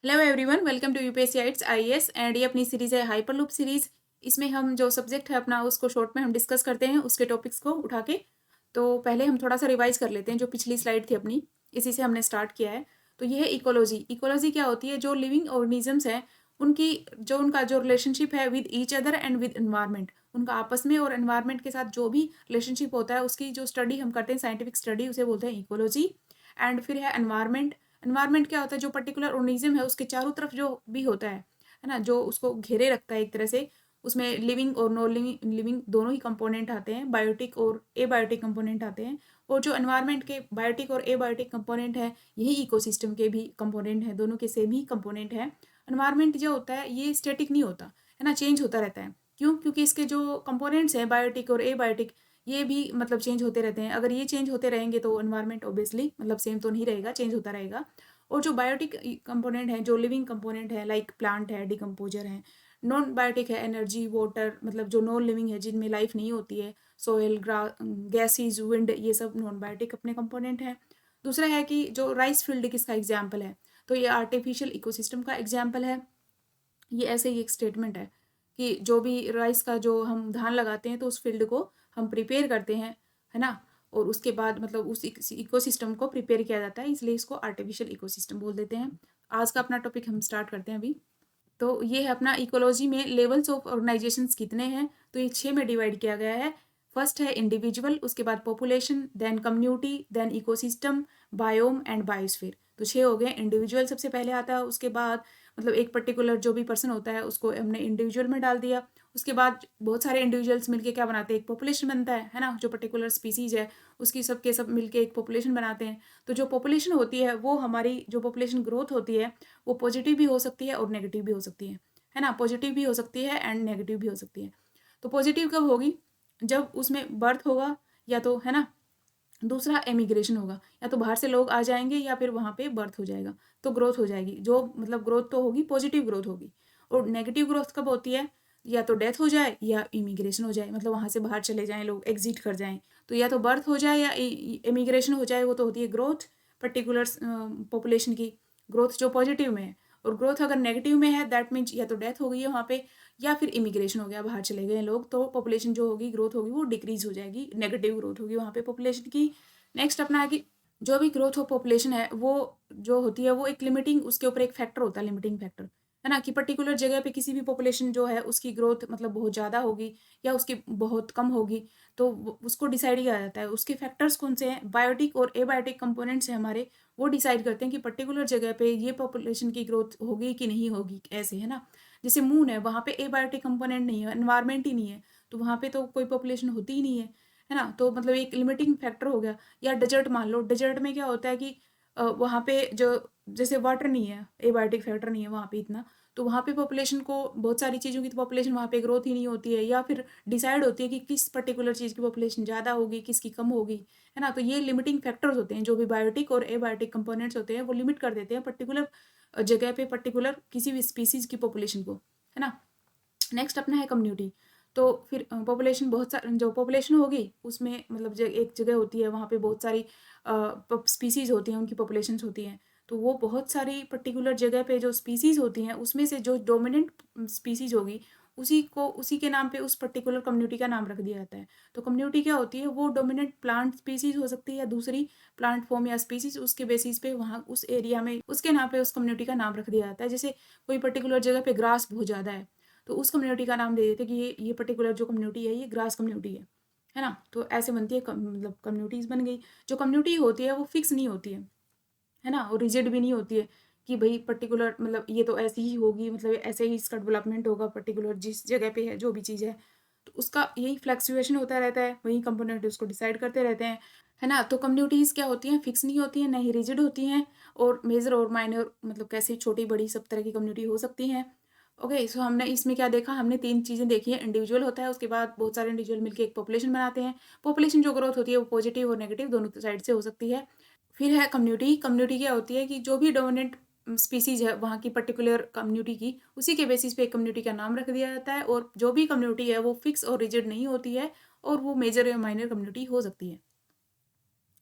Hello everyone, welcome to UPSC आइट्स IAS and ये अपनी सीरीज़ है हाइपरलूप सीरीज़। इसमें हम जो सब्जेक्ट है अपना उसको शॉर्ट में हम डिस्कस करते हैं उसके टॉपिक्स को उठा के। तो पहले हम थोड़ा सा रिवाइज कर लेते हैं जो पिछली स्लाइड थी अपनी, इसी से हमने स्टार्ट किया है। तो ये है इकोलॉजी। इकोलॉजी क्या होती है? जो लिविंग ऑर्गेनिजम्स हैं उनकी उनका जो रिलेशनशिप है with each other and with environment, उनका आपस में और एनवायरनमेंट के साथ जो भी रिलेशनशिप होता है उसकी जो स्टडी हम करते हैं, साइंटिफिक स्टडी, उसे बोलते हैं इकोलॉजी। एंड फिर है एनवायरनमेंट। एनवायरनमेंट क्या होता है? जो पर्टिकुलर ऑर्गेनिज्म है उसके चारों तरफ जो भी होता है ना, जो उसको घेरे रखता है एक तरह से। उसमें लिविंग और नॉन लिविंग लिविंग दोनों ही कंपोनेंट आते हैं, बायोटिक और एबायोटिक कंपोनेंट आते हैं। और जो एनवायरनमेंट के बायोटिक और एबायोटिक कंपोनेंट है, यही इकोसिस्टम के भी कंपोनेंट हैं, दोनों के सेम ही कंपोनेंट है। एनवायरनमेंट जो होता है ये स्टैटिक नहीं होता है ना, चेंज होता रहता है। क्यों? क्योंकि इसके जो कंपोनेंट्स हैं बायोटिक और एबायोटिक, ये भी मतलब चेंज होते रहते हैं। अगर ये चेंज होते रहेंगे तो एनवायरनमेंट ऑब्वियसली मतलब सेम तो नहीं रहेगा, चेंज होता रहेगा। और जो बायोटिक कंपोनेंट है, जो लिविंग कंपोनेंट है, लाइक प्लांट है, डिकम्पोजर है। नॉन बायोटिक है एनर्जी, वाटर, मतलब जो नॉन लिविंग है जिनमें लाइफ नहीं होती है, सोयल, गैसेज, विंड, ये सब नॉन बायोटिक अपने कंपोनेंट हैं। दूसरा है कि जो राइस फील्ड किसका एग्जाम्पल है? तो ये आर्टिफिशियल इकोसिस्टम का एग्जाम्पल है। ये ऐसे ही एक स्टेटमेंट है कि जो भी राइस का जो हम धान लगाते हैं तो उस फील्ड को हम प्रिपेयर करते हैं, है ना। और उसके बाद मतलब उस इकोसिस्टम को प्रिपेयर किया जाता है, इसलिए इसको आर्टिफिशियल इकोसिस्टम बोल देते हैं। आज का अपना टॉपिक हम स्टार्ट करते हैं अभी। तो ये है अपना इकोलॉजी में लेवल्स ऑफ ऑर्गेनाइजेशंस कितने हैं? तो ये 6 में डिवाइड किया गया है। फर्स्ट है इंडिविजुअल, उसके बाद population, then community, then ecosystem, biome and biosphere. तो 6 हो गए। इंडिविजुअल सबसे पहले आता है, उसके बाद मतलब एक पर्टिकुलर जो भी पर्सन होता है उसको हमने इंडिविजुअल में डाल दिया। उसके बाद बहुत सारे इंडिविजुअल्स मिलके क्या बनाते हैं? एक पॉपुलेशन बनता है ना। जो पर्टिकुलर स्पीसीज है उसकी सबके सब मिलके एक पॉपुलेशन बनाते हैं। तो जो पॉपुलेशन होती है वो हमारी जो पॉपुलेशन ग्रोथ होती है वो पॉजिटिव भी हो सकती है और नेगेटिव भी हो सकती है ना। पॉजिटिव भी हो सकती है एंड नेगेटिव भी हो सकती है। तो पॉजिटिव कब होगी? जब उसमें बर्थ होगा, या तो है ना। दूसरा एमिग्रेशन होगा, या तो बाहर से लोग आ जाएंगे या फिर वहाँ पे बर्थ हो जाएगा, तो ग्रोथ हो जाएगी। जो मतलब ग्रोथ तो होगी, पॉजिटिव ग्रोथ होगी। और नेगेटिव ग्रोथ कब होती है? या तो डेथ हो जाए या इमिग्रेशन हो जाए, मतलब वहाँ से बाहर चले जाएं लोग, एग्जिट कर जाएं। तो या तो बर्थ हो जाए या इमिग्रेशन हो जाए, वो तो होती है ग्रोथ पर्टिकुलर पॉपुलेशन की, ग्रोथ जो पॉजिटिव में है। और ग्रोथ अगर नेगेटिव में है दैट मीन्स या तो डेथ हो गई है वहाँ पे, या फिर इमिग्रेशन हो गया, बाहर चले गए लोग, तो पॉपुलेशन जो होगी, ग्रोथ होगी, वो डिक्रीज हो जाएगी, नेगेटिव ग्रोथ होगी वहाँ पे पॉपुलेशन की। नेक्स्ट अपना है कि जो भी ग्रोथ ऑफ पॉपुलेशन है वो जो होती है वो एक लिमिटिंग, उसके ऊपर एक फैक्टर होता है, लिमिटिंग फैक्टर, है ना। कि पर्टिकुलर जगह पे किसी भी पॉपुलेशन जो है उसकी ग्रोथ मतलब बहुत ज़्यादा होगी या उसकी बहुत कम होगी, तो उसको डिसाइड किया जाता है। उसके फैक्टर्स कौन से हैं? बायोटिक और एबायोटिक कंपोनेंट्स हैं हमारे, वो डिसाइड करते हैं कि पर्टिकुलर जगह पे ये पॉपुलेशन की ग्रोथ होगी कि नहीं होगी, ऐसे, है ना। जैसे मून है, वहाँ पे एबायोटिक कंपोनेंट नहीं है, एनवायरमेंट ही नहीं है, तो वहाँ पे तो कोई पॉपुलेशन होती ही नहीं है ना। तो मतलब एक लिमिटिंग फैक्टर हो गया। या डेजर्ट मान लो, डेजर्ट में क्या होता है कि वहाँ पे जो जैसे वाटर नहीं है, एबायोटिक फैक्टर नहीं है वहाँ पे इतना, तो वहाँ पे पॉपुलेशन को, बहुत सारी चीज़ों की तो पॉपुलेशन वहाँ पे ग्रोथ ही नहीं होती है, या फिर डिसाइड होती है कि किस पर्टिकुलर चीज़ की पॉपुलेशन ज़्यादा होगी, किसकी कम होगी, है ना। तो ये लिमिटिंग फैक्टर्स होते हैं, जो भी बायोटिक और एबायोटिक कंपोनेंट्स होते हैं वो लिमिट कर देते हैं पर्टिकुलर जगह पे पर्टिकुलर किसी भी स्पीसीज की पॉपुलेशन को, है ना। नेक्स्ट अपना है कम्युनिटी। तो फिर पॉपुलेशन, बहुत सारी जो पॉपुलेशन होगी उसमें मतलब एक जगह होती है वहाँ पे बहुत सारी स्पीसीज होती हैं, उनकी पॉपुलेशंस होती हैं। तो वो बहुत सारी पर्टिकुलर जगह पे जो स्पीसीज होती हैं उसमें से जो डोमिनेंट स्पीसीज होगी उसी के नाम पे उस पर्टिकुलर कम्युनिटी का नाम रख दिया जाता है। तो कम्युनिटी क्या होती है? वो डोमिनेंट प्लांट स्पीसीज हो सकती है या दूसरी प्लांट फॉर्म या स्पीसीज, उसके बेसिस पे वहाँ उस एरिया में उसके नाम पे उस कम्युनिटी का नाम रख दिया जाता है। जैसे कोई पर्टिकुलर जगह पे ग्रास बहुत ज़्यादा है, तो उस कम्युनिटी का नाम दे देते कि ये पर्टिकुलर जो कम्युनिटी है ये ग्रास कम्युनिटी है ना। तो ऐसे बनती है मतलब कम्युनिटीज़ बन गई। जो कम्युनिटी होती है वो फिक्स नहीं होती है ना, और रिजिड भी नहीं होती है कि भाई पर्टिकुलर मतलब ये तो ऐसी ही होगी, मतलब ऐसे ही इसका डेवलपमेंट होगा पर्टिकुलर जिस जगह पे है जो भी चीज़ है। तो उसका यही फ्लक्चुएशन होता रहता है, वही कंपोनेंट उसको डिसाइड करते रहते हैं, है ना। तो कम्युनिटीज़ क्या होती हैं? फिक्स नहीं होती हैं, ना ही रिजिड होती हैं। और मेजर और माइनर मतलब कैसे छोटी बड़ी सब तरह की कम्युनिटी हो सकती हैं। ओके, सो हमने इसमें क्या देखा? हमने 3 चीज़ें देखी हैं। इंडिविजुअल होता है, उसके बाद बहुत सारे इंडिविजुअल मिलके एक पॉपुलेशन बनाते हैं। पॉपुलेशन जो ग्रोथ होती है वो पॉजिटिव और नेगेटिव दोनों साइड से हो सकती है। फिर है कम्युनिटी। कम्युनिटी क्या होती है कि जो भी डोमिनेंट स्पीसीज है वहाँ की पर्टिकुलर कम्युनिटी की, उसी के बेसिस पे एक कम्युनिटी का नाम रख दिया जाता है। और जो भी कम्युनिटी है वो फिक्स और रिजिड नहीं होती है, और वो मेजर या माइनर कम्युनिटी हो सकती है।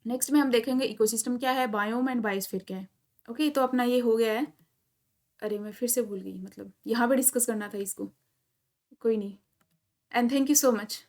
नेक्स्ट में हम देखेंगे इकोसिस्टम क्या है, बायोम एंड बायोस्फीयर क्या है। ओके, तो अपना ये हो गया है अरे मैं फिर से भूल गई, मतलब यहाँ पे डिस्कस करना था इसको। कोई नहीं। And thank you so much.